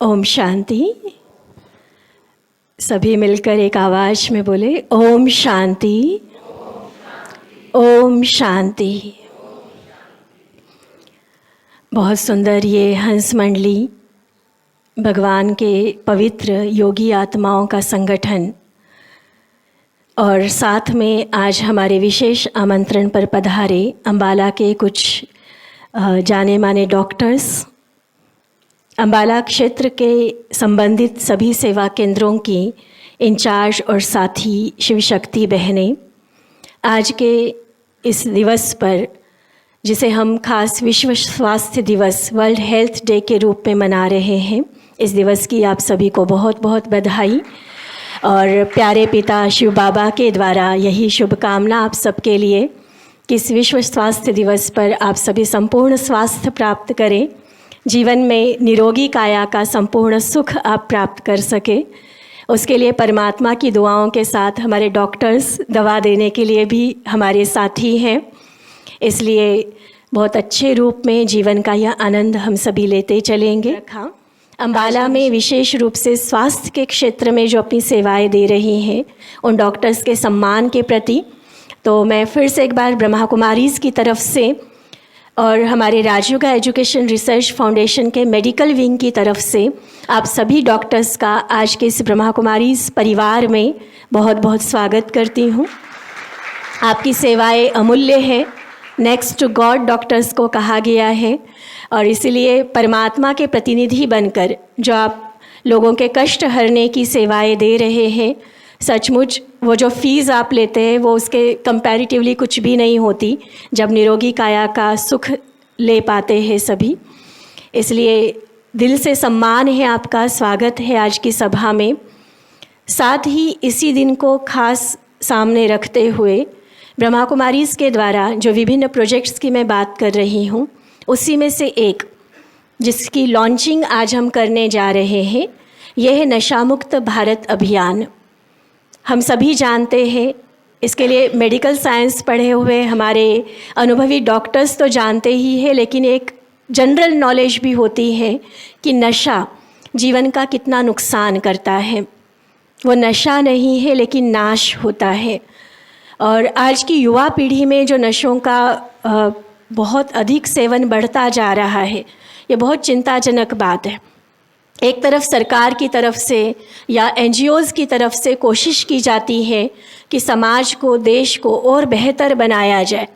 ओम शांति। सभी मिलकर एक आवाज में बोले ओम शांति, ओम शांति। बहुत सुंदर ये हंस मंडली, भगवान के पवित्र योगी आत्माओं का संगठन, और साथ में आज हमारे विशेष आमंत्रण पर पधारे अम्बाला के कुछ जाने माने डॉक्टर्स, अम्बाला क्षेत्र के संबंधित सभी सेवा केंद्रों की इंचार्ज और साथी शिव शक्ति बहनें, आज के इस दिवस पर जिसे हम खास विश्व स्वास्थ्य दिवस वर्ल्ड हेल्थ डे के रूप में मना रहे हैं, इस दिवस की आप सभी को बहुत बहुत बधाई। और प्यारे पिता शिव बाबा के द्वारा यही शुभकामना आप सबके लिए कि इस विश्व स्वास्थ्य दिवस पर आप सभी संपूर्ण स्वास्थ्य प्राप्त करें, जीवन में निरोगी काया का संपूर्ण सुख आप प्राप्त कर सके। उसके लिए परमात्मा की दुआओं के साथ हमारे डॉक्टर्स दवा देने के लिए भी हमारे साथी हैं, इसलिए बहुत अच्छे रूप में जीवन का यह आनंद हम सभी लेते चलेंगे। अम्बाला में विशेष रूप से स्वास्थ्य के क्षेत्र में जो अपनी सेवाएं दे रही हैं उन डॉक्टर्स के सम्मान के प्रति तो मैं फिर से एक बार ब्रह्मा कुमारीज़ की तरफ से और हमारे राजयोगा एजुकेशन रिसर्च फाउंडेशन के मेडिकल विंग की तरफ से आप सभी डॉक्टर्स का आज के इस ब्रह्मा कुमारीज़ परिवार में बहुत बहुत स्वागत करती हूँ। आपकी सेवाएं अमूल्य हैं, नेक्स्ट टू गॉड डॉक्टर्स को कहा गया है, और इसीलिए परमात्मा के प्रतिनिधि बनकर जो आप लोगों के कष्ट हरने की सेवाएं दे रहे हैं, सचमुच वो जो फ़ीस आप लेते हैं वो उसके कंपैरेटिवली कुछ भी नहीं होती जब निरोगी काया का सुख ले पाते हैं सभी। इसलिए दिल से सम्मान है, आपका स्वागत है आज की सभा में। साथ ही इसी दिन को खास सामने रखते हुए ब्रह्मा कुमारीज़ के द्वारा जो विभिन्न प्रोजेक्ट्स की मैं बात कर रही हूँ, उसी में से एक जिसकी लॉन्चिंग आज हम करने जा रहे हैं, यह है नशा मुक्त भारत अभियान। हम सभी जानते हैं, इसके लिए मेडिकल साइंस पढ़े हुए हमारे अनुभवी डॉक्टर्स तो जानते ही हैं, लेकिन एक जनरल नॉलेज भी होती है कि नशा जीवन का कितना नुकसान करता है। वो नशा नहीं है लेकिन नाश होता है। और आज की युवा पीढ़ी में जो नशों का बहुत अधिक सेवन बढ़ता जा रहा है, ये बहुत चिंताजनक बात है। एक तरफ सरकार की तरफ से या एनजीओज़ की तरफ से कोशिश की जाती है कि समाज को, देश को और बेहतर बनाया जाए,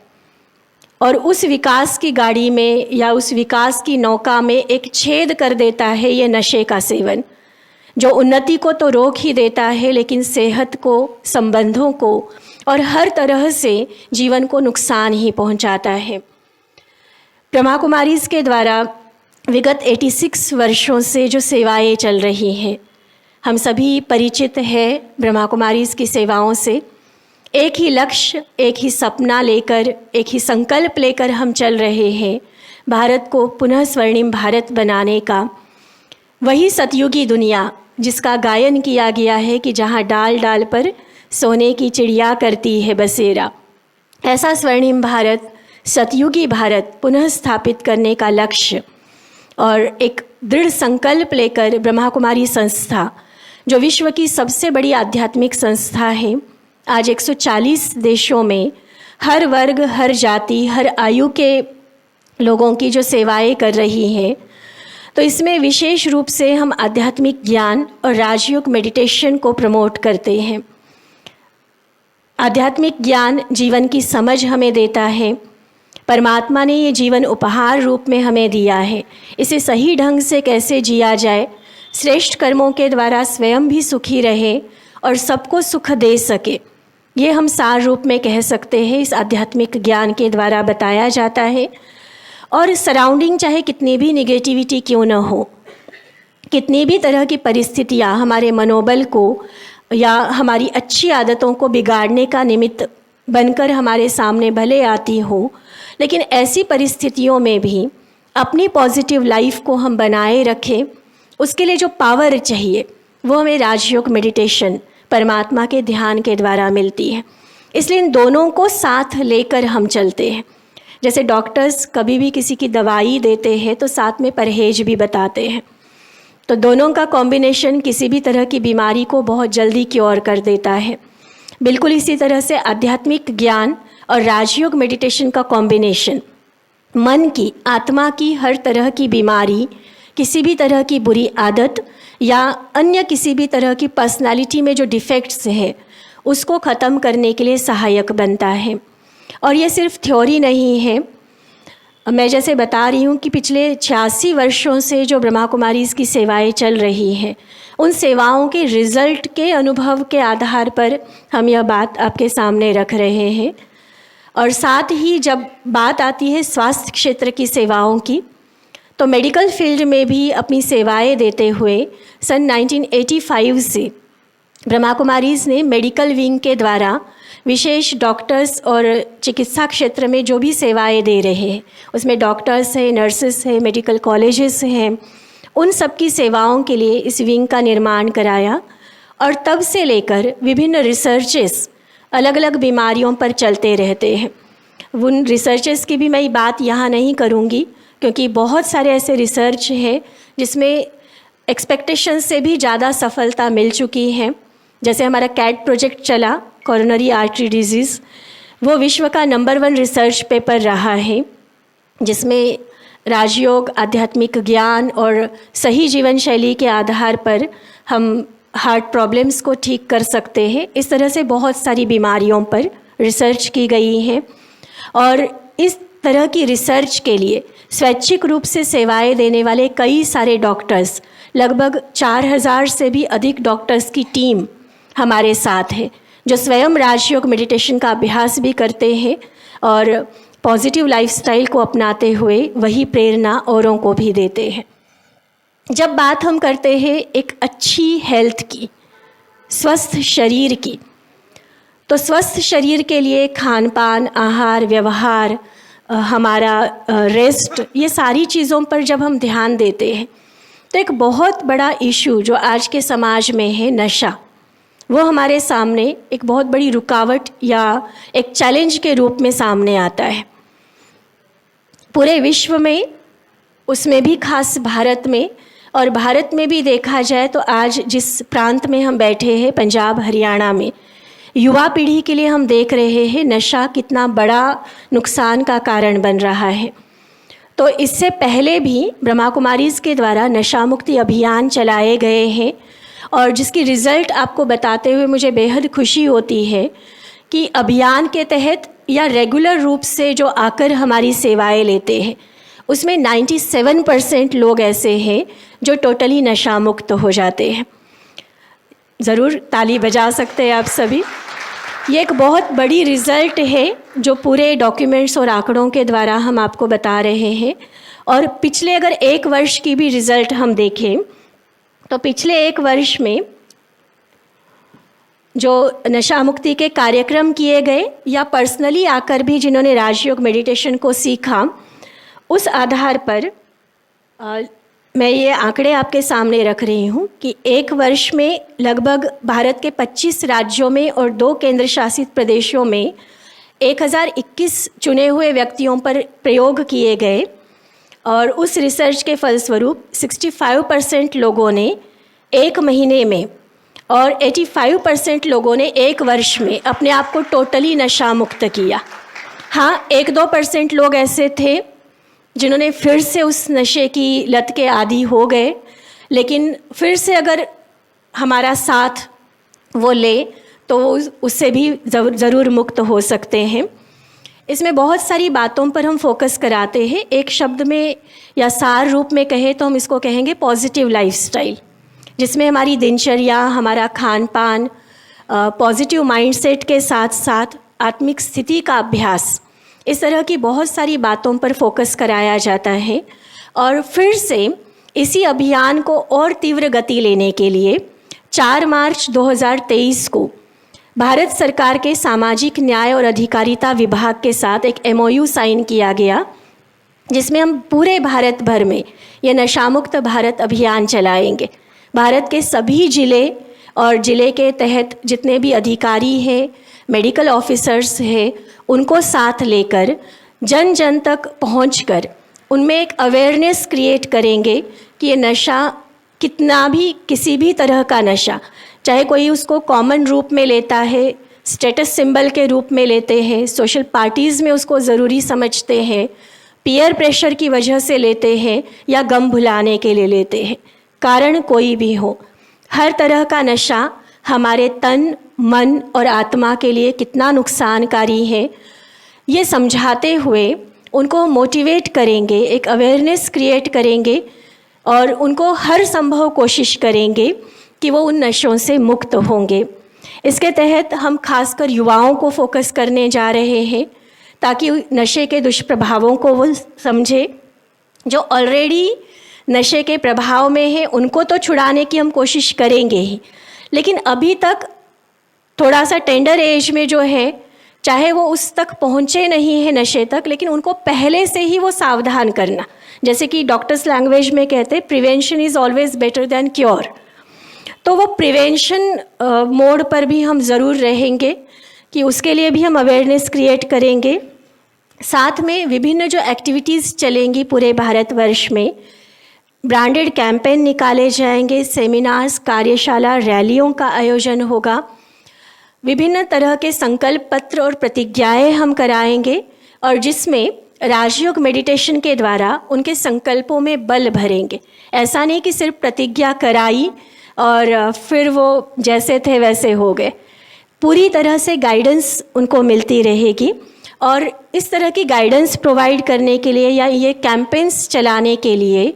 और उस विकास की गाड़ी में या उस विकास की नौका में एक छेद कर देता है ये नशे का सेवन, जो उन्नति को तो रोक ही देता है लेकिन सेहत को, संबंधों को और हर तरह से जीवन को नुकसान ही पहुंचाता है। ब्रह्मा कुमारीज़ के द्वारा विगत 86 वर्षों से जो सेवाएं चल रही हैं, हम सभी परिचित हैं ब्रह्मा कुमारीज़ की सेवाओं से। एक ही लक्ष्य, एक ही सपना लेकर, एक ही संकल्प लेकर हम चल रहे हैं, भारत को पुनः स्वर्णिम भारत बनाने का। वही सतयुगी दुनिया जिसका गायन किया गया है कि जहाँ डाल डाल पर सोने की चिड़िया करती है बसेरा, ऐसा स्वर्णिम भारत, सतयुगी भारत पुनः स्थापित करने का लक्ष्य और एक दृढ़ संकल्प लेकर ब्रह्मा कुमारी संस्था, जो विश्व की सबसे बड़ी आध्यात्मिक संस्था है, आज 140 देशों में हर वर्ग, हर जाति, हर आयु के लोगों की जो सेवाएं कर रही हैं, तो इसमें विशेष रूप से हम आध्यात्मिक ज्ञान और राजयोग मेडिटेशन को प्रमोट करते हैं। आध्यात्मिक ज्ञान जीवन की समझ हमें देता है। परमात्मा ने ये जीवन उपहार रूप में हमें दिया है, इसे सही ढंग से कैसे जिया जाए, श्रेष्ठ कर्मों के द्वारा स्वयं भी सुखी रहे और सबको सुख दे सके, ये हम सार रूप में कह सकते हैं इस आध्यात्मिक ज्ञान के द्वारा बताया जाता है। और सराउंडिंग चाहे कितनी भी निगेटिविटी क्यों न हो, कितनी भी तरह की परिस्थितियाँ हमारे मनोबल को या हमारी अच्छी आदतों को बिगाड़ने का निमित्त बनकर हमारे सामने भले आती हो, लेकिन ऐसी परिस्थितियों में भी अपनी पॉजिटिव लाइफ को हम बनाए रखें, उसके लिए जो पावर चाहिए वो हमें राजयोग मेडिटेशन, परमात्मा के ध्यान के द्वारा मिलती है। इसलिए इन दोनों को साथ लेकर हम चलते हैं। जैसे डॉक्टर्स कभी भी किसी की दवाई देते हैं तो साथ में परहेज भी बताते हैं। तो दोनों का कॉम्बिनेशन किसी भी तरह की बीमारी को बहुत जल्दी क्योर कर देता है। बिल्कुल इसी तरह से आध्यात्मिक ज्ञान और राजयोग मेडिटेशन का कॉम्बिनेशन मन की, आत्मा की हर तरह की बीमारी, किसी भी तरह की बुरी आदत या अन्य किसी भी तरह की पर्सनालिटी में जो डिफेक्ट्स है उसको ख़त्म करने के लिए सहायक बनता है। और ये सिर्फ थ्योरी नहीं है। मैं जैसे बता रही हूँ कि पिछले 86 वर्षों से जो ब्रह्मा कुमारीज़ की सेवाएं चल रही हैं, उन सेवाओं के रिज़ल्ट के अनुभव के आधार पर हम यह बात आपके सामने रख रहे हैं। और साथ ही जब बात आती है स्वास्थ्य क्षेत्र की सेवाओं की, तो मेडिकल फील्ड में भी अपनी सेवाएं देते हुए सन 1985 से ब्रह्मा कुमारीज़ ने मेडिकल विंग के द्वारा विशेष डॉक्टर्स और चिकित्सा क्षेत्र में जो भी सेवाएं दे रहे हैं, उसमें डॉक्टर्स हैं, नर्सेस हैं, मेडिकल कॉलेजेस हैं, उन सब की सेवाओं के लिए इस विंग का निर्माण कराया। और तब से लेकर विभिन्न रिसर्चेस अलग अलग बीमारियों पर चलते रहते हैं। उन रिसर्चेस की भी मैं बात यहाँ नहीं करूँगी, क्योंकि बहुत सारे ऐसे रिसर्च हैं जिसमें एक्सपेक्टेशन से भी ज़्यादा सफलता मिल चुकी है। जैसे हमारा कैट प्रोजेक्ट चला, कोरोनरी आर्टरी डिजीज़, वो विश्व का नंबर 1 रिसर्च पेपर रहा है, जिसमें राजयोग, आध्यात्मिक ज्ञान और सही जीवन शैली के आधार पर हम हार्ट प्रॉब्लम्स को ठीक कर सकते हैं। इस तरह से बहुत सारी बीमारियों पर रिसर्च की गई है। और इस तरह की रिसर्च के लिए स्वैच्छिक रूप से सेवाएं देने वाले कई सारे डॉक्टर्स, लगभग 4000 से भी अधिक डॉक्टर्स की टीम हमारे साथ है, जो स्वयं राजयोग मेडिटेशन का अभ्यास भी करते हैं और पॉजिटिव लाइफस्टाइल को अपनाते हुए वही प्रेरणा औरों को भी देते हैं। जब बात हम करते हैं एक अच्छी हेल्थ की, स्वस्थ शरीर की, तो स्वस्थ शरीर के लिए खान पान, आहार, व्यवहार, हमारा रेस्ट, ये सारी चीज़ों पर जब हम ध्यान देते हैं तो एक बहुत बड़ा इशू जो आज के समाज में है, नशा, वो हमारे सामने एक बहुत बड़ी रुकावट या एक चैलेंज के रूप में सामने आता है। पूरे विश्व में, उसमें भी खास भारत में, और भारत में भी देखा जाए तो आज जिस प्रांत में हम बैठे हैं, पंजाब, हरियाणा में, युवा पीढ़ी के लिए हम देख रहे हैं नशा कितना बड़ा नुकसान का कारण बन रहा है। तो इससे पहले भी ब्रह्मा कुमारीज़ के द्वारा नशा मुक्ति अभियान चलाए गए हैं, और जिसकी रिज़ल्ट आपको बताते हुए मुझे बेहद खुशी होती है कि अभियान के तहत या रेगुलर रूप से जो आकर हमारी सेवाएं लेते हैं, उसमें 97% लोग ऐसे हैं जो टोटली नशा मुक्त हो जाते हैं। ज़रूर ताली बजा सकते हैं आप सभी। ये एक बहुत बड़ी रिज़ल्ट है जो पूरे डॉक्यूमेंट्स और आंकड़ों के द्वारा हम आपको बता रहे हैं। और पिछले अगर 1 वर्ष की भी रिज़ल्ट हम देखें तो पिछले 1 वर्ष में जो नशा मुक्ति के कार्यक्रम किए गए या पर्सनली आकर भी जिन्होंने राजयोग मेडिटेशन को सीखा, उस आधार पर मैं ये आंकड़े आपके सामने रख रही हूँ कि 1 वर्ष में लगभग भारत के 25 राज्यों में और 2 केंद्र शासित प्रदेशों में 1021 चुने हुए व्यक्तियों पर प्रयोग किए गए। और उस रिसर्च के फलस्वरूप 65% लोगों ने 1 महीने में और 85% लोगों ने 1 वर्ष में अपने आप को टोटली नशा मुक्त किया। हाँ, 1-2% लोग ऐसे थे जिन्होंने फिर से उस नशे की लत के आदी हो गए, लेकिन फिर से अगर हमारा साथ वो ले तो उससे भी ज़रूर मुक्त हो सकते हैं। इसमें बहुत सारी बातों पर हम फोकस कराते हैं। एक शब्द में या सार रूप में कहें तो हम इसको कहेंगे पॉजिटिव लाइफस्टाइल, जिसमें हमारी दिनचर्या, हमारा खान पान, पॉजिटिव माइंडसेट के साथ साथ आत्मिक स्थिति का अभ्यास, इस तरह की बहुत सारी बातों पर फोकस कराया जाता है। और फिर से इसी अभियान को और तीव्र गति लेने के लिए 4 मार्च 2023 को भारत सरकार के सामाजिक न्याय और अधिकारिता विभाग के साथ एक MOU साइन किया गया, जिसमें हम पूरे भारत भर में ये नशामुक्त भारत अभियान चलाएंगे। भारत के सभी ज़िले और ज़िले के तहत जितने भी अधिकारी हैं, मेडिकल ऑफिसर्स हैं, उनको साथ लेकर जन जन तक पहुंचकर उनमें एक अवेयरनेस क्रिएट करेंगे कि ये नशा कितना भी किसी भी तरह का नशा, चाहे कोई उसको कॉमन रूप में लेता है, स्टेटस सिंबल के रूप में लेते हैं, सोशल पार्टीज़ में उसको ज़रूरी समझते हैं, पीयर प्रेशर की वजह से लेते हैं या गम भुलाने के लिए लेते हैं, कारण कोई भी हो, हर तरह का नशा हमारे तन, मन और आत्मा के लिए कितना नुकसानकारी है, ये समझाते हुए उनको मोटिवेट करेंगे, एक अवेयरनेस क्रिएट करेंगे और उनको हर संभव कोशिश करेंगे कि वो उन नशों से मुक्त होंगे। इसके तहत हम खासकर युवाओं को फोकस करने जा रहे हैं ताकि नशे के दुष्प्रभावों को वो समझे। जो ऑलरेडी नशे के प्रभाव में है उनको तो छुड़ाने की हम कोशिश करेंगे ही, लेकिन अभी तक थोड़ा सा टेंडर एज में जो है, चाहे वो उस तक पहुँचे नहीं है नशे तक, लेकिन उनको पहले से ही वो सावधान करना, जैसे कि डॉक्टर्स लैंग्वेज में कहते हैं prevention is always better than cure. तो वो प्रिवेंशन मोड पर भी हम ज़रूर रहेंगे कि उसके लिए भी हम अवेयरनेस क्रिएट करेंगे। साथ में विभिन्न जो एक्टिविटीज़ चलेंगी पूरे भारतवर्ष में, ब्रांडेड कैंपेन निकाले जाएंगे, सेमिनार्स, कार्यशाला, रैलियों का आयोजन होगा, विभिन्न तरह के संकल्प पत्र और प्रतिज्ञाएं हम कराएंगे और जिसमें राजयोग मेडिटेशन के द्वारा उनके संकल्पों में बल भरेंगे। ऐसा नहीं कि सिर्फ प्रतिज्ञा कराई और फिर वो जैसे थे वैसे हो गए, पूरी तरह से गाइडेंस उनको मिलती रहेगी। और इस तरह की गाइडेंस प्रोवाइड करने के लिए या ये कैंपेन्स चलाने के लिए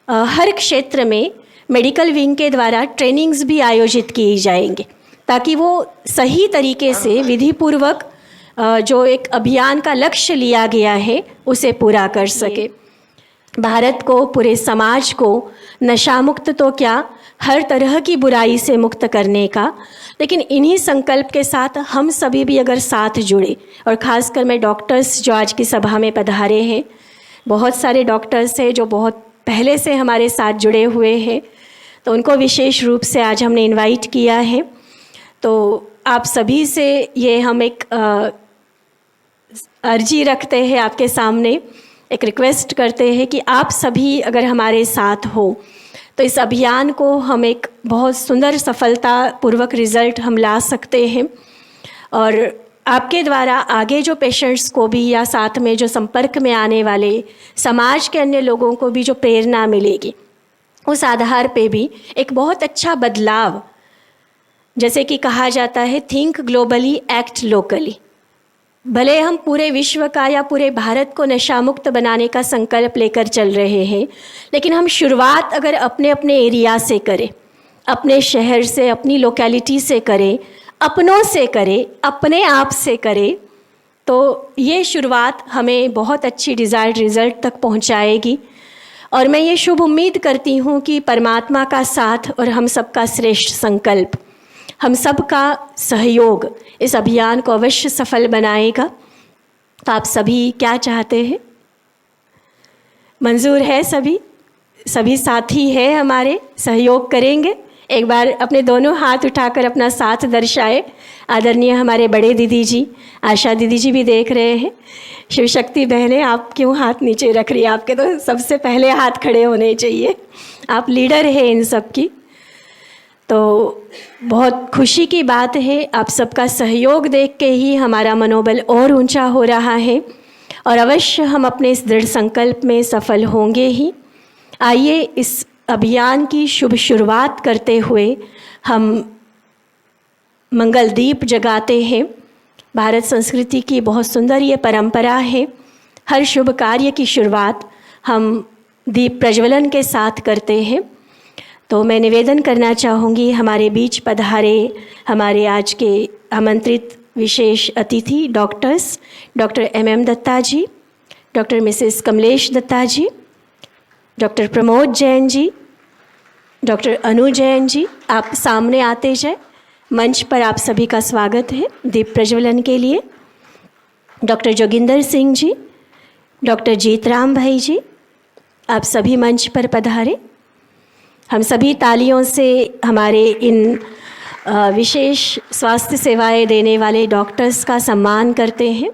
हर क्षेत्र में मेडिकल विंग के द्वारा ट्रेनिंग्स भी आयोजित की जाएंगे ताकि वो सही तरीके से विधिपूर्वक जो एक अभियान का लक्ष्य लिया गया है उसे पूरा कर सके। भारत को, पूरे समाज को नशा मुक्त तो क्या, हर तरह की बुराई से मुक्त करने का, लेकिन इन्हीं संकल्प के साथ हम सभी भी अगर साथ जुड़े, और ख़ासकर मैं डॉक्टर्स जो आज की सभा में पधारे हैं, बहुत सारे डॉक्टर्स हैं जो बहुत पहले से हमारे साथ जुड़े हुए हैं, तो उनको विशेष रूप से आज हमने इनवाइट किया है। तो आप सभी से ये हम एक अर्जी रखते हैं, आपके सामने एक रिक्वेस्ट करते हैं कि आप सभी अगर हमारे साथ हो तो इस अभियान को हम एक बहुत सुंदर सफलतापूर्वक रिज़ल्ट हम ला सकते हैं और आपके द्वारा आगे जो पेशेंट्स को भी या साथ में जो संपर्क में आने वाले समाज के अन्य लोगों को भी जो प्रेरणा मिलेगी, उस आधार पे भी एक बहुत अच्छा बदलाव, जैसे कि कहा जाता है थिंक ग्लोबली एक्ट लोकली। भले हम पूरे विश्व का या पूरे भारत को नशा मुक्त बनाने का संकल्प लेकर चल रहे हैं, लेकिन हम शुरुआत अगर अपने अपने एरिया से करें, अपने शहर से, अपनी लोकेलिटी से करें, अपनों से करें, अपने आप से करें, तो ये शुरुआत हमें बहुत अच्छी डिज़ायर्ड रिज़ल्ट तक पहुंचाएगी। और मैं ये शुभ उम्मीद करती हूँ कि परमात्मा का साथ और हम सबका श्रेष्ठ संकल्प, हम सबका सहयोग इस अभियान को अवश्य सफल बनाएगा। तो आप सभी क्या चाहते हैं? मंजूर है? सभी साथी है हमारे, सहयोग करेंगे? एक बार अपने दोनों हाथ उठाकर अपना साथ दर्शाए। आदरणीय हमारे बड़े दीदी जी, आशा दीदी जी भी देख रहे हैं। शिव शक्ति बहनें, आप क्यों हाथ नीचे रख रही है? आपके तो सबसे पहले हाथ खड़े होने चाहिए, आप लीडर हैं इन सब की। तो बहुत खुशी की बात है, आप सबका सहयोग देख के ही हमारा मनोबल और ऊंचा हो रहा है और अवश्य हम अपने इस दृढ़ संकल्प में सफल होंगे ही। आइए इस अभियान की शुभ शुरुआत करते हुए हम मंगल दीप जगाते हैं। भारत संस्कृति की बहुत सुंदर ये परंपरा है, हर शुभ कार्य की शुरुआत हम दीप प्रज्वलन के साथ करते हैं। तो मैं निवेदन करना चाहूँगी, हमारे बीच पधारे हमारे आज के आमंत्रित विशेष अतिथि डॉक्टर MM दत्ता जी, डॉक्टर मिसेस कमलेश दत्ता जी, डॉक्टर प्रमोद जैन जी, डॉक्टर अनु जैन जी, आप सामने आते जाए। मंच पर आप सभी का स्वागत है दीप प्रज्वलन के लिए। डॉक्टर जोगिंदर सिंह जी, डॉक्टर जीतराम भाई जी, आप सभी मंच पर पधारे। हम सभी तालियों से हमारे इन विशेष स्वास्थ्य सेवाएं देने वाले डॉक्टर्स का सम्मान करते हैं।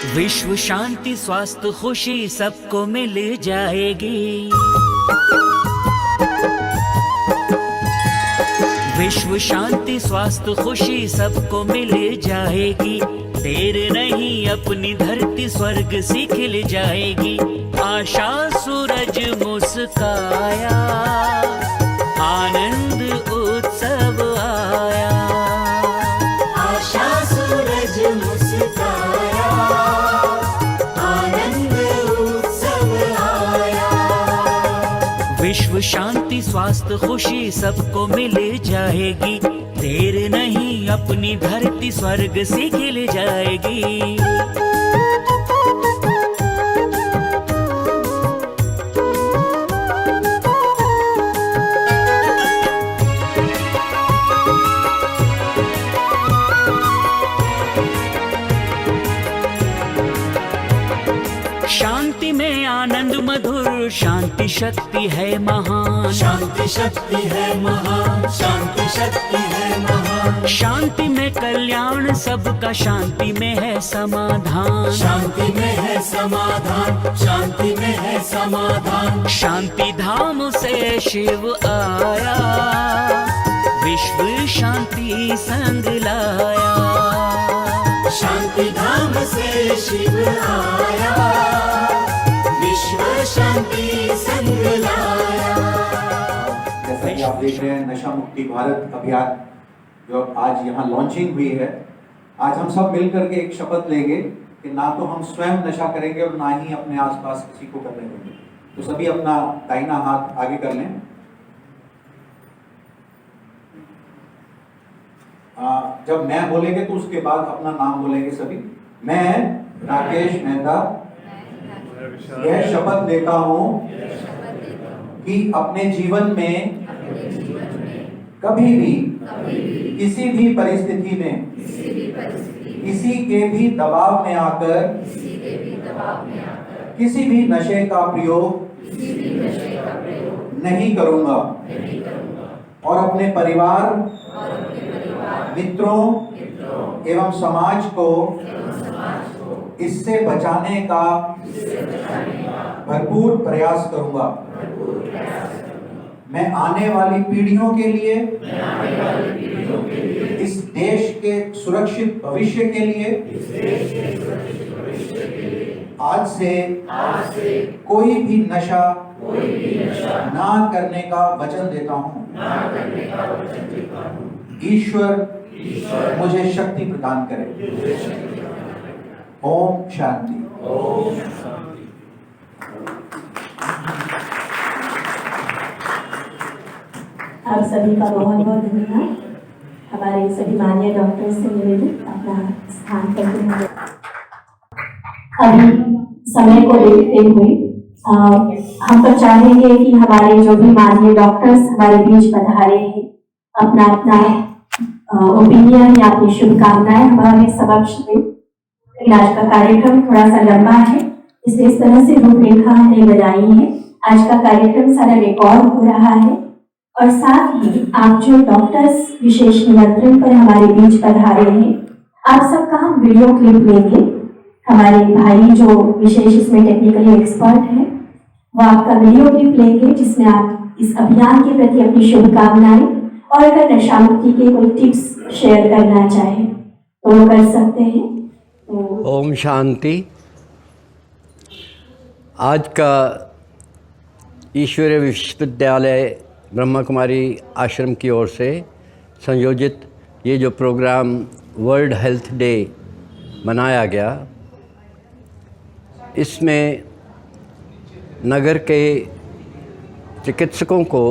विश्व शांति स्वास्थ्य खुशी सबको मिल जाएगी। विश्व शांति स्वास्थ्य खुशी सबको मिल जाएगी। देर नहीं अपनी धरती स्वर्ग सी खिल जाएगी। आशा सूरज मुस्काया, आनंद उत्सव आया। आशा सूरज मुस्काया, आनंद उत्सव आया। विश्व शांति स्वास्थ्य खुशी सबको मिल जाएगी। देर नहीं अपनी धरती स्वर्ग से खिल जाएगी। शांति में आनंद मधुर, शांति शक्ति है महान। शांति शक्ति है महान, शांति शक्ति है महान। शांति में कल्याण सबका, शांति में है समाधान। शांति में है समाधान, शांति में है समाधान। शांति धाम से शिव आया, विश्व शांति संग लाया। शांति धाम से शिव आया, विश्व शांति संग लाया। जैसा कि आप देख रहे हैं नशा मुक्ति भारत अभियान जो आज यहाँ लॉन्चिंग हुई है, आज हम सब मिलकर के एक शपथ लेंगे कि ना तो हम स्वयं नशा करेंगे और ना ही अपने आसपास किसी को करने देंगे। तो सभी अपना दाहिना हाथ आगे कर लें। जब मैं बोलेंगे तो उसके बाद अपना नाम बोलेंगे सभी। मैं राकेश मेहता यह शपथ लेता हूँ कि अपने जीवन में कभी भी किसी भी परिस्थिति में किसी के भी दबाव में आकर किसी भी नशे का प्रयोग नहीं करूँगा और अपने परिवार, मित्रों एवं समाज को इससे बचाने का भरपूर प्रयास करूंगा। मैं आने वाली पीढ़ियों के लिए, इस देश के सुरक्षित भविष्य के लिए आज से कोई भी नशा ना करने का वचन देता हूँ। ईश्वर मुझे शक्ति प्रदान करे। ओम शांति। आप सभी का बहुत बहुत धन्यवाद। हमारे सभी माननीय डॉक्टर से निवेदित अपना स्थान पर होंगे। अभी समय को देखते हुए हम तो चाहेंगे कि हमारे जो भी माननीय डॉक्टर्स हमारे बीच पधारे हैं अपना अपना ओपिनियन या अपनी शुभकामनाएं हमारे समक्ष में। आज का कार्यक्रम थोड़ा सा लंबा है, इसलिए इस तरह से रूपरेखा हमने बनाई है। आज का कार्यक्रम सारा रिकॉर्ड हो रहा है और साथ ही आप जो डॉक्टर्स विशेष निमंत्रण पर हमारे बीच पधारे हैं, आप सबका हम वीडियो क्लिप लेंगे। हमारे भाई जो विशेष इसमें टेक्निकली एक्सपर्ट हैं, वो आपका वीडियो क्लिप लेंगे जिसमें आप इस अभियान के प्रति अपनी शुभकामनाएं और अगर नशा मुक्ति के कोई टिप्स शेयर करना चाहें तो वो कर सकते हैं। ओम शांति। आज का ईश्वरीय विश्वविद्यालय ब्रह्मा कुमारी आश्रम की ओर से संयोजित ये जो प्रोग्राम वर्ल्ड हेल्थ डे मनाया गया, इसमें नगर के चिकित्सकों को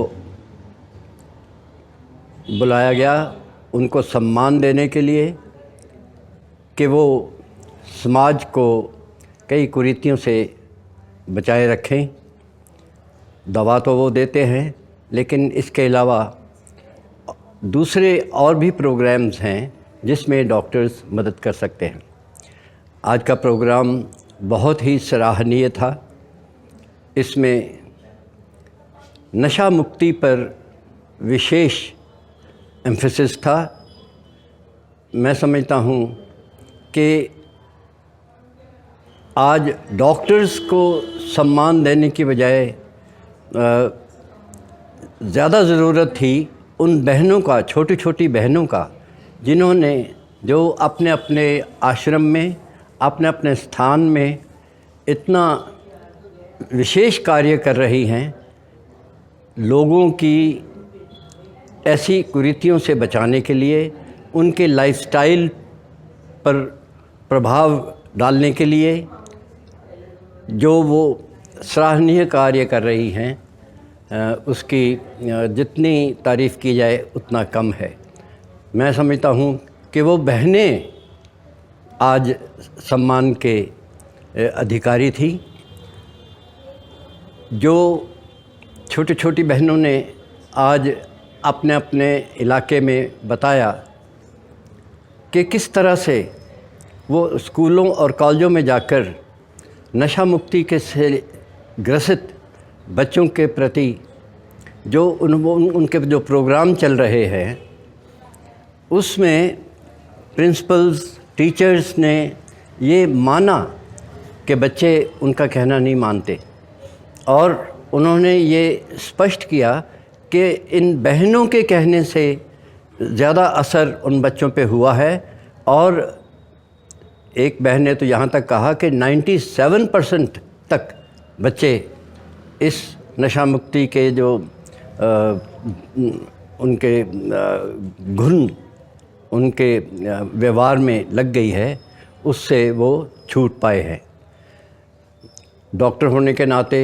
बुलाया गया उनको सम्मान देने के लिए कि वो समाज को कई कुरीतियों से बचाए रखें। दवा तो वो देते हैं, लेकिन इसके अलावा दूसरे और भी प्रोग्राम्स हैं जिसमें डॉक्टर्स मदद कर सकते हैं। आज का प्रोग्राम बहुत ही सराहनीय था। इसमें नशा मुक्ति पर विशेष एम्फेसिस था। मैं समझता हूँ कि आज डॉक्टर्स को सम्मान देने की बजाय ज़्यादा ज़रूरत थी उन बहनों का, छोटी छोटी बहनों का, जिन्होंने जो अपने अपने आश्रम में, अपने अपने स्थान में इतना विशेष कार्य कर रही हैं, लोगों की ऐसी कुरीतियों से बचाने के लिए, उनके लाइफस्टाइल पर प्रभाव डालने के लिए जो वो सराहनीय कार्य कर रही हैं, उसकी जितनी तारीफ़ की जाए उतना कम है। मैं समझता हूँ कि वो बहनें आज सम्मान के अधिकारी थी। जो छोटी छोटी बहनों ने आज अपने अपने इलाके में बताया कि किस तरह से वो स्कूलों और कॉलेजों में जाकर नशा मुक्ति के से ग्रसित बच्चों के प्रति जो उनके जो प्रोग्राम चल रहे हैं, उसमें प्रिंसिपल्स, टीचर्स ने ये माना कि बच्चे उनका कहना नहीं मानते, और उन्होंने ये स्पष्ट किया कि इन बहनों के कहने से ज़्यादा असर उन बच्चों पे हुआ है। और एक बहन ने तो यहाँ तक कहा कि 97% तक बच्चे इस नशा मुक्ति के जो उनके घुन उनके व्यवहार में लग गई है, उससे वो छूट पाए हैं। डॉक्टर होने के नाते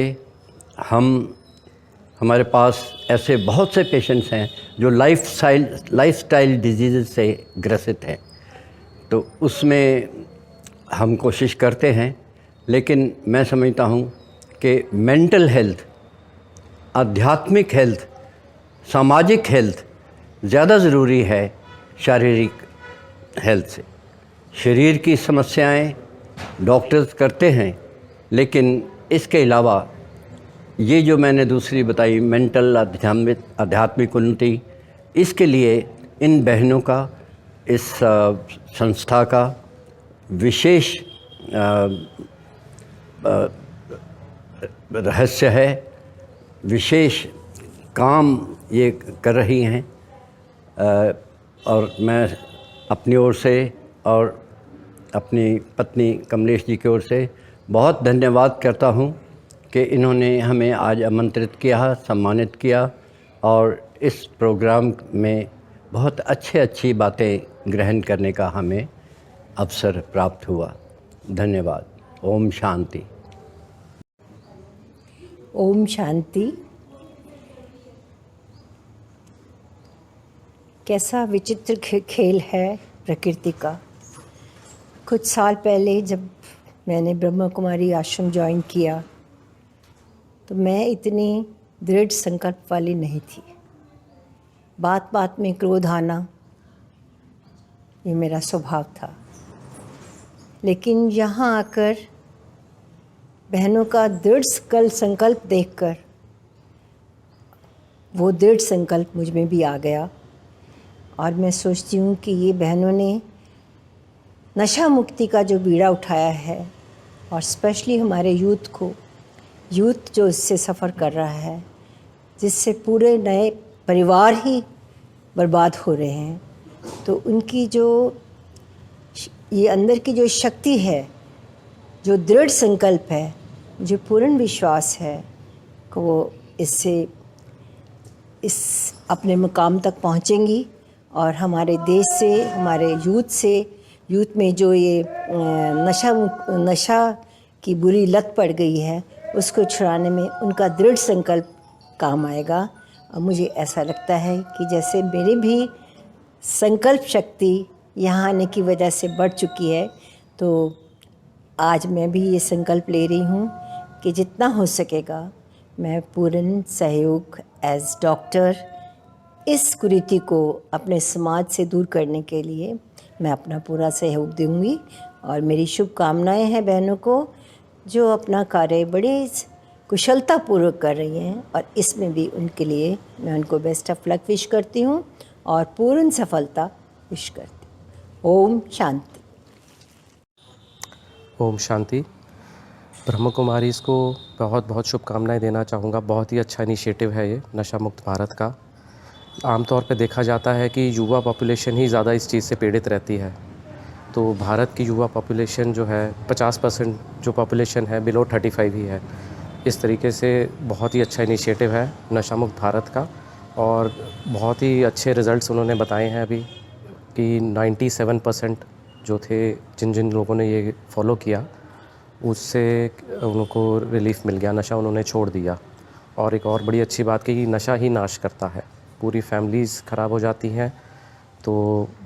हमारे पास ऐसे बहुत से पेशेंट्स हैं जो लाइफस्टाइल डिजीज़ से ग्रसित हैं, तो उसमें हम कोशिश करते हैं। लेकिन मैं समझता हूँ कि मेंटल हेल्थ, आध्यात्मिक हेल्थ, सामाजिक हेल्थ ज़्यादा ज़रूरी है शारीरिक हेल्थ से। शरीर की समस्याएं डॉक्टर्स करते हैं, लेकिन इसके अलावा ये जो मैंने दूसरी बताई मेंटल आध्यात्मिक उन्नति, इसके लिए इन बहनों का, इस संस्था का विशेष रहस्य है, विशेष काम ये कर रही हैं। और मैं अपनी ओर से और अपनी पत्नी कमलेश जी की ओर से बहुत धन्यवाद करता हूँ कि इन्होंने हमें आज आमंत्रित किया, सम्मानित किया, और इस प्रोग्राम में बहुत अच्छी बातें ग्रहण करने का हमें अवसर प्राप्त हुआ। धन्यवाद। ओम शांति। ओम शांति। कैसा विचित्र खेल है प्रकृति का। कुछ साल पहले जब मैंने ब्रह्मा कुमारी आश्रम ज्वाइन किया तो मैं इतनी दृढ़ संकल्प वाली नहीं थी। बात बात में क्रोध आना ये मेरा स्वभाव था। लेकिन यहाँ आकर बहनों का दृढ़ संकल्प देखकर वो दृढ़ संकल्प मुझ में भी आ गया, और मैं सोचती हूँ कि ये बहनों ने नशा मुक्ति का जो बीड़ा उठाया है, और स्पेशली हमारे यूथ जो इससे सफ़र कर रहा है, जिससे पूरे नए परिवार ही बर्बाद हो रहे हैं, तो उनकी जो ये अंदर की जो शक्ति है, जो दृढ़ संकल्प है, मुझे पूर्ण विश्वास है कि वो इससे इस अपने मुकाम तक पहुँचेंगी, और हमारे देश से, हमारे यूथ में जो ये नशा की बुरी लत पड़ गई है, उसको छुड़ाने में उनका दृढ़ संकल्प काम आएगा। और मुझे ऐसा लगता है कि जैसे मेरी भी संकल्प शक्ति यहाँ आने की वजह से बढ़ चुकी है, तो आज मैं भी ये संकल्प ले रही हूँ कि जितना हो सकेगा मैं पूर्ण सहयोग एज डॉक्टर इस कुरीति को अपने समाज से दूर करने के लिए मैं अपना पूरा सहयोग दूंगी। और मेरी शुभकामनाएं हैं बहनों को जो अपना कार्य बड़ी कुशलतापूर्वक कर रही हैं, और इसमें भी उनके लिए मैं उनको बेस्ट ऑफ लक विश करती हूँ और पूर्ण सफलता विश करती हूँ। ओम शांति। ओम शांति। ब्रह्म कुमारी को बहुत बहुत शुभकामनाएं देना चाहूँगा। बहुत ही अच्छा इनिशिएटिव है ये नशा मुक्त भारत का। आमतौर पे देखा जाता है कि युवा पॉपुलेशन ही ज़्यादा इस चीज़ से पीड़ित रहती है। तो भारत की युवा पॉपुलेशन जो है 50% जो पॉपुलेशन है बिलो 35 ही है। इस तरीके से बहुत ही अच्छा इनिशिएटिव है नशा मुक्त भारत का और बहुत ही अच्छे रिज़ल्ट्स उन्होंने बताए हैं अभी कि 97% जो थे जिन जिन लोगों ने ये फॉलो किया उससे उनको रिलीफ मिल गया, नशा उन्होंने छोड़ दिया। और एक और बड़ी अच्छी बात कि नशा ही नाश करता है, पूरी फैमिलीज़ ख़राब हो जाती हैं। तो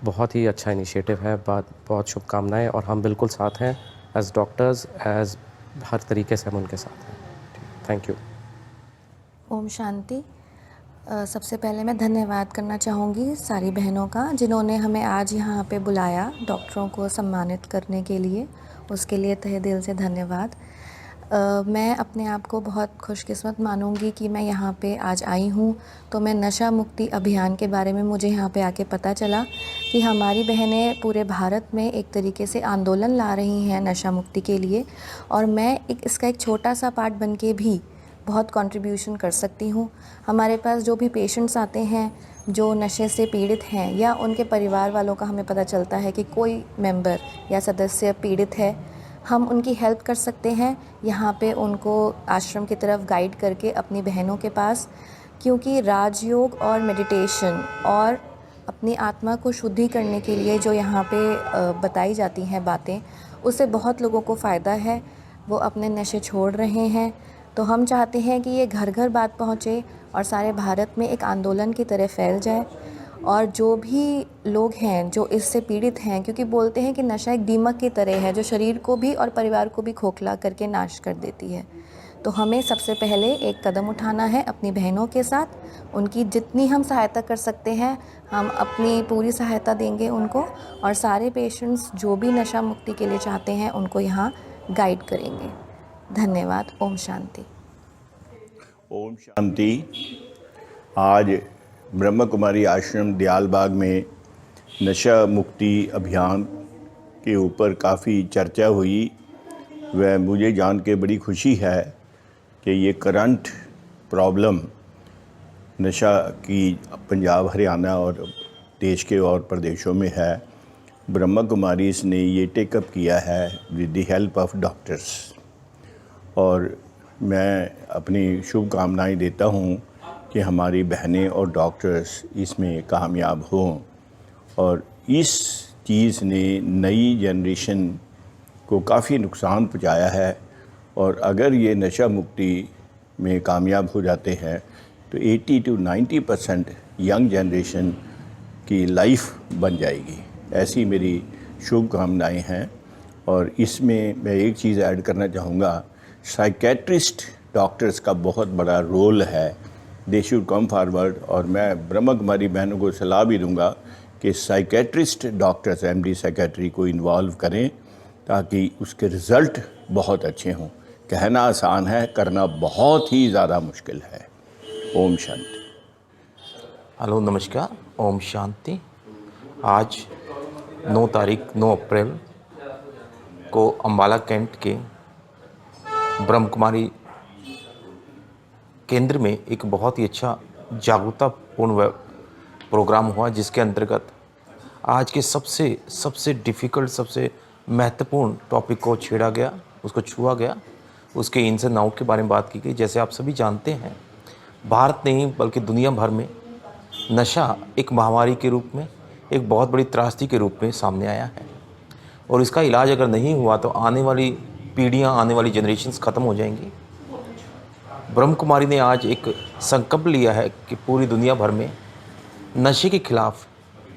बहुत ही अच्छा इनिशिएटिव है, बहुत शुभकामनाएं और हम बिल्कुल साथ हैं एज़ डॉक्टर्स, एज़ हर तरीके से हम उनके साथ हैं। Thank you. ओम शांति। सबसे पहले मैं धन्यवाद करना चाहूँगी सारी बहनों का जिन्होंने हमें आज यहाँ पे बुलाया डॉक्टरों को सम्मानित करने के लिए, उसके लिए तहे दिल से धन्यवाद। मैं अपने आप को बहुत खुशकिस्मत मानूंगी कि मैं यहाँ पे आज आई हूँ। तो मैं नशा मुक्ति अभियान के बारे में मुझे यहाँ पे आके पता चला कि हमारी बहनें पूरे भारत में एक तरीके से आंदोलन ला रही हैं नशा मुक्ति के लिए, और मैं इसका एक छोटा सा पार्ट बन के भी बहुत कंट्रीब्यूशन कर सकती हूँ। हमारे पास जो भी पेशेंट्स आते हैं जो नशे से पीड़ित हैं या उनके परिवार वालों का हमें पता चलता है कि कोई मेंबर या सदस्य पीड़ित है, हम उनकी हेल्प कर सकते हैं यहाँ पे उनको आश्रम की तरफ गाइड करके अपनी बहनों के पास, क्योंकि राजयोग और मेडिटेशन और अपनी आत्मा को शुद्धि करने के लिए जो यहाँ पे बताई जाती हैं बातें, उससे बहुत लोगों को फ़ायदा है, वो अपने नशे छोड़ रहे हैं। तो हम चाहते हैं कि ये घर घर बात पहुँचे और सारे भारत में एक आंदोलन की तरह फैल जाए। और जो भी लोग हैं जो इससे पीड़ित हैं, क्योंकि बोलते हैं कि नशा एक दीमक की तरह है जो शरीर को भी और परिवार को भी खोखला करके नाश कर देती है। तो हमें सबसे पहले एक कदम उठाना है अपनी बहनों के साथ, उनकी जितनी हम सहायता कर सकते हैं हम अपनी पूरी सहायता देंगे उनको, और सारे पेशेंट्स जो भी नशा मुक्ति के लिए चाहते हैं उनको यहाँ गाइड करेंगे। धन्यवाद। ओम शांति। ओम शांति। आज ब्रह्म कुमारी आश्रम दयालबाग में नशा मुक्ति अभियान के ऊपर काफ़ी चर्चा हुई। वह मुझे जान के बड़ी खुशी है कि ये करंट प्रॉब्लम नशा की पंजाब, हरियाणा और देश के और प्रदेशों में है। ब्रह्म कुमारी ने ये टेकअप किया है with the help of doctors, और मैं अपनी शुभकामनाएं देता हूँ कि हमारी बहनें और डॉक्टर्स इसमें कामयाब हों। और इस चीज़ ने नई जनरेशन को काफ़ी नुकसान पहुँचाया है, और अगर ये नशा मुक्ति में कामयाब हो जाते हैं तो 80 to 90% यंग जनरेशन की लाइफ बन जाएगी। ऐसी मेरी शुभकामनाएं हैं। और इसमें मैं एक चीज़ ऐड करना चाहूँगा, साइकेट्रिस्ट डॉक्टर्स का बहुत बड़ा रोल है। दे शुड कम फॉरवर्ड, और मैं ब्रह्म कुमारी बहनों को सलाह भी दूंगा कि साइकेट्रिस्ट डॉक्टर्स, एमडी सेक्रेटरी को इन्वॉल्व करें ताकि उसके रिज़ल्ट बहुत अच्छे हों। कहना आसान है, करना बहुत ही ज़्यादा मुश्किल है। ओम शांति। हेलो, नमस्कार। ओम शांति। आज 9 अप्रैल को अम्बाला कैंट के ब्रह्म कुमारी केंद्र में एक बहुत ही अच्छा जागरूकतापूर्ण प्रोग्राम हुआ, जिसके अंतर्गत आज के सबसे डिफ़िकल्ट, सबसे महत्वपूर्ण टॉपिक को छेड़ा गया, उसको छुआ गया, उसके इन्स एंड आउट के बारे में बात की गई। जैसे आप सभी जानते हैं, भारत नहीं बल्कि दुनिया भर में नशा एक महामारी के रूप में, एक बहुत बड़ी त्रासदी के रूप में सामने आया है, और इसका इलाज अगर नहीं हुआ तो आने वाली पीढ़ियाँ, आने वाली जनरेशन्स ख़त्म हो जाएंगी। ब्रह्म कुमारी ने आज एक संकल्प लिया है कि पूरी दुनिया भर में नशे के खिलाफ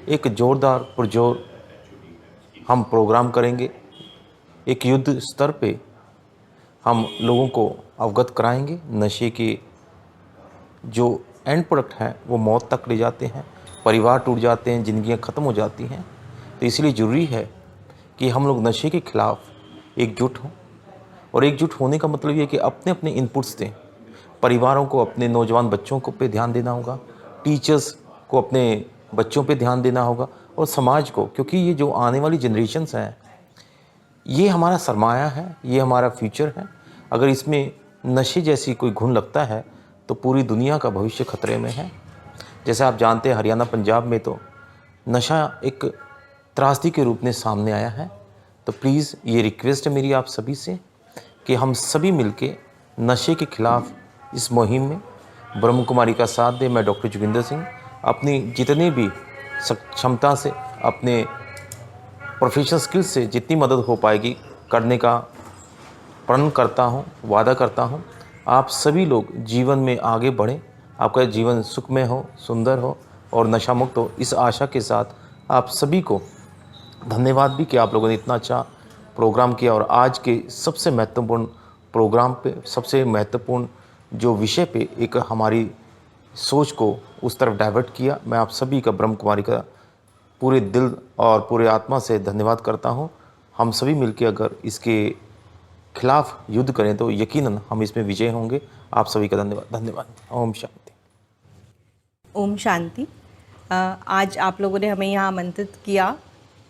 एक ज़ोरदार पुरजोर हम प्रोग्राम करेंगे। एक युद्ध स्तर पे हम लोगों को अवगत कराएंगे। नशे के जो एंड प्रोडक्ट हैं वो मौत तक ले जाते हैं, परिवार टूट जाते हैं, ज़िंदगियां ख़त्म हो जाती हैं। तो इसलिए ज़रूरी है कि हम लोग नशे के खिलाफ एकजुट हों, और एकजुट होने का मतलब ये कि अपने अपने इनपुट्स दें। परिवारों को अपने नौजवान बच्चों को पे ध्यान देना होगा, टीचर्स को अपने बच्चों पे ध्यान देना होगा, और समाज को, क्योंकि ये जो आने वाली जनरेशन्स हैं ये हमारा सरमाया है, ये हमारा फ्यूचर है। अगर इसमें नशे जैसी कोई घुन लगता है तो पूरी दुनिया का भविष्य खतरे में है। जैसे आप जानते हैं हरियाणा पंजाब में तो नशा एक त्रासदी के रूप में सामने आया है। तो प्लीज़ ये रिक्वेस्ट है मेरी आप सभी से कि हम सभी मिलके नशे के खिलाफ इस मुहिम में ब्रह्म कुमारी का साथ दें। मैं डॉक्टर जोगिंदर सिंह अपनी जितनी भी क्षमता से, अपने प्रोफेशनल स्किल्स से जितनी मदद हो पाएगी करने का प्रण करता हूँ, वादा करता हूँ। आप सभी लोग जीवन में आगे बढ़ें, आपका जीवन सुखमय हो, सुंदर हो और नशा मुक्त हो। इस आशा के साथ आप सभी को धन्यवाद भी कि आप लोगों ने इतना अच्छा प्रोग्राम किया और आज के सबसे महत्वपूर्ण प्रोग्राम पे, सबसे महत्वपूर्ण जो विषय पे एक हमारी सोच को उस तरफ डाइवर्ट किया। मैं आप सभी का ब्रह्म कुमारी का पूरे दिल और पूरे आत्मा से धन्यवाद करता हूँ। हम सभी मिलकर अगर इसके खिलाफ युद्ध करें तो यकीनन हम इसमें विजय होंगे। आप सभी का धन्यवाद। ओम शांति। ओम शांति। आज आप लोगों ने हमें यहाँ आमंत्रित किया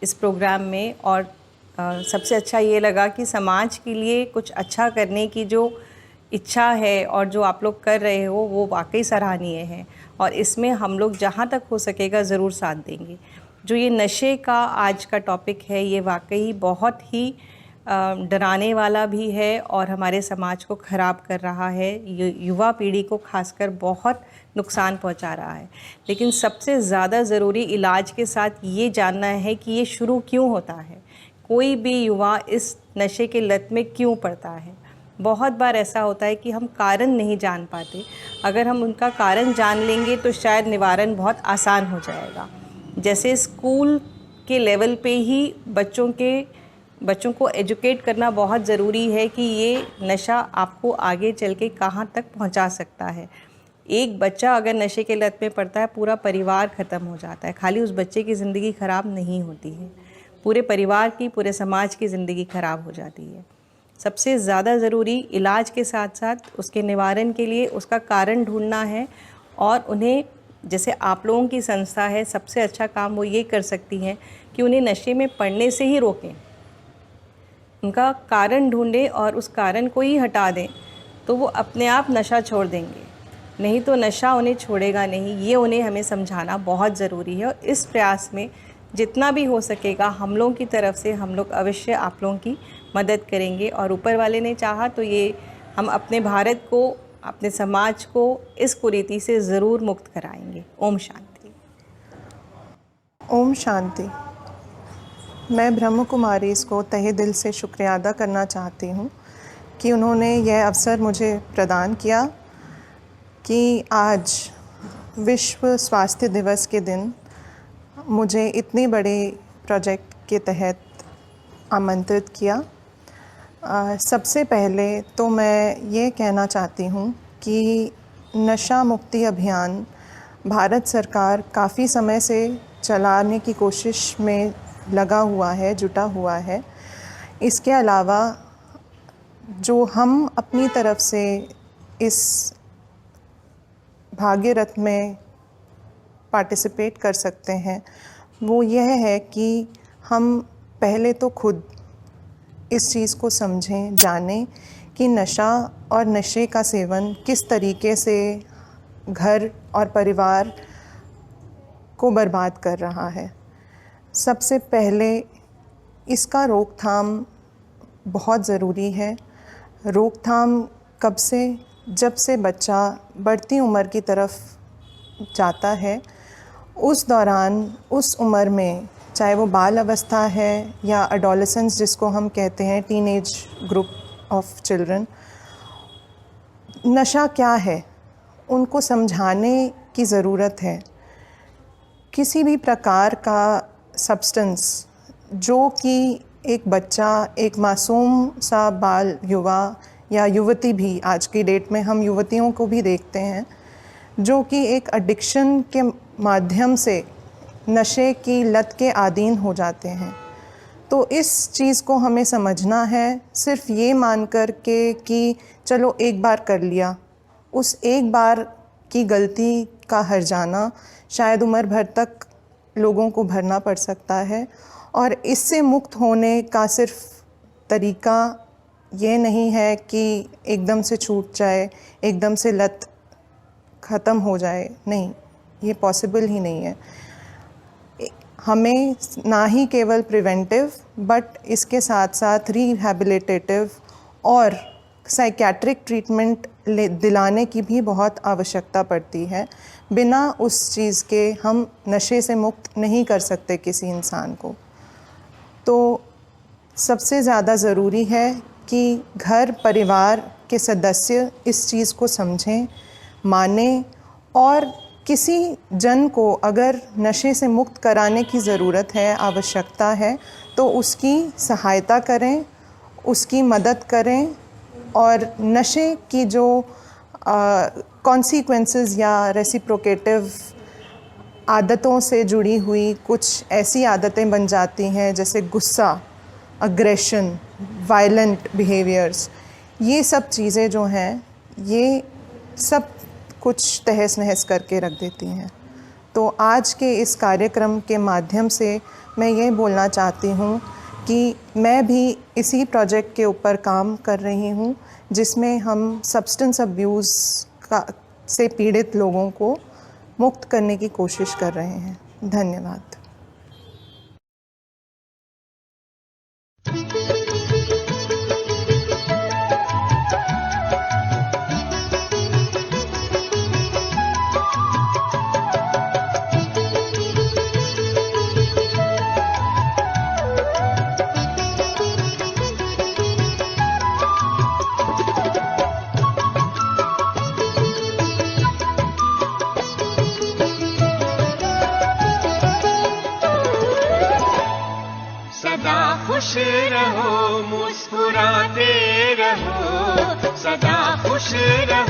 इस प्रोग्राम में और सबसे अच्छा ये लगा कि समाज के लिए कुछ अच्छा करने की जो इच्छा है और जो आप लोग कर रहे हो वो वाकई सराहनीय है और इसमें हम लोग जहाँ तक हो सकेगा ज़रूर साथ देंगे। जो ये नशे का आज का टॉपिक है ये वाकई बहुत ही डराने वाला भी है और हमारे समाज को ख़राब कर रहा है, युवा पीढ़ी को खासकर बहुत नुकसान पहुंचा रहा है। लेकिन सबसे ज़्यादा ज़रूरी इलाज के साथ ये जानना है कि ये शुरू क्यों होता है, कोई भी युवा इस नशे के लत में क्यों पड़ता है। बहुत बार ऐसा होता है कि हम कारण नहीं जान पाते, अगर हम उनका कारण जान लेंगे तो शायद निवारण बहुत आसान हो जाएगा। जैसे स्कूल के लेवल पे ही बच्चों को एजुकेट करना बहुत ज़रूरी है कि ये नशा आपको आगे चल के कहाँ तक पहुँचा सकता है। एक बच्चा अगर नशे के लत में पड़ता है पूरा परिवार ख़त्म हो जाता है। खाली उस बच्चे की ज़िंदगी ख़राब नहीं होती है, पूरे परिवार की, पूरे समाज की ज़िंदगी ख़राब हो जाती है। सबसे ज़्यादा ज़रूरी इलाज के साथ साथ उसके निवारण के लिए उसका कारण ढूंढना है और उन्हें, जैसे आप लोगों की संस्था है, सबसे अच्छा काम वो ये कर सकती हैं कि उन्हें नशे में पड़ने से ही रोकें, उनका कारण ढूंढें और उस कारण को ही हटा दें तो वो अपने आप नशा छोड़ देंगे। नहीं तो नशा उन्हें छोड़ेगा नहीं, ये उन्हें हमें समझाना बहुत ज़रूरी है। और इस प्रयास में जितना भी हो सकेगा हम लोगों की तरफ से हम लोग अवश्य आप लोगों की मदद करेंगे और ऊपर वाले ने चाहा तो ये हम अपने भारत को, अपने समाज को इस कुरीति से ज़रूर मुक्त कराएंगे। ओम शांति। ओम शांति। मैं ब्रह्म कुमारी इसको तहे दिल से शुक्रिया अदा करना चाहती हूँ कि उन्होंने यह अवसर मुझे प्रदान किया कि आज विश्व स्वास्थ्य दिवस के दिन मुझे इतने बड़े प्रोजेक्ट के तहत आमंत्रित किया। सबसे पहले तो मैं ये कहना चाहती हूँ कि नशा मुक्ति अभियान भारत सरकार काफ़ी समय से चलाने की कोशिश में लगा हुआ है, जुटा हुआ है। इसके अलावा जो हम अपनी तरफ से इस भाग्य रथ में पार्टिसिपेट कर सकते हैं वो यह है कि हम पहले तो खुद इस चीज़ को समझें, जानें कि नशा और नशे का सेवन किस तरीके से घर और परिवार को बर्बाद कर रहा है। सबसे पहले इसका रोकथाम बहुत ज़रूरी है। रोकथाम कब से? जब से बच्चा बढ़ती उम्र की तरफ जाता है, उस दौरान उस उम्र में, चाहे वो बाल अवस्था है या एडोलेसेंस जिसको हम कहते हैं, टीनेज ग्रुप ऑफ चिल्ड्रन, नशा क्या है उनको समझाने की ज़रूरत है। किसी भी प्रकार का सब्सटेंस जो कि एक बच्चा, एक मासूम सा बाल युवा या युवती भी, आज की डेट में हम युवतियों को भी देखते हैं जो कि एक एडिक्शन के माध्यम से नशे की लत के अधीन हो जाते हैं। तो इस चीज़ को हमें समझना है। सिर्फ ये मान कर के कि चलो एक बार कर लिया, उस एक बार की गलती का हर्जाना शायद उम्र भर तक लोगों को भरना पड़ सकता है। और इससे मुक्त होने का सिर्फ तरीका ये नहीं है कि एकदम से छूट जाए, एकदम से लत ख़त्म हो जाए, नहीं, ये पॉसिबल ही नहीं है। हमें ना ही केवल प्रिवेंटिव बट इसके साथ साथ रिहैबिलिटेटिव और साइकियाट्रिक ट्रीटमेंट दिलाने की भी बहुत आवश्यकता पड़ती है। बिना उस चीज़ के हम नशे से मुक्त नहीं कर सकते किसी इंसान को। तो सबसे ज़्यादा ज़रूरी है कि घर परिवार के सदस्य इस चीज़ को समझें, मानें और किसी जन को अगर नशे से मुक्त कराने की ज़रूरत है, आवश्यकता है, तो उसकी सहायता करें, उसकी मदद करें और नशे की जो कॉन्सिक्वेंसेस या रेसिप्रोकेटिव आदतों से जुड़ी हुई कुछ ऐसी आदतें बन जाती हैं जैसे गुस्सा, अग्रेशन, वायलेंट बिहेवियर्स, ये सब चीज़ें जो हैं ये सब कुछ तहस नहस करके रख देती हैं। तो आज के इस कार्यक्रम के माध्यम से मैं ये बोलना चाहती हूँ कि मैं भी इसी प्रोजेक्ट के ऊपर काम कर रही हूँ जिसमें हम सब्सटेंस अब्यूज़ से पीड़ित लोगों को मुक्त करने की कोशिश कर रहे हैं। धन्यवाद। खुश रहो, मुस्कुराते रहो, सदा खुश रहो।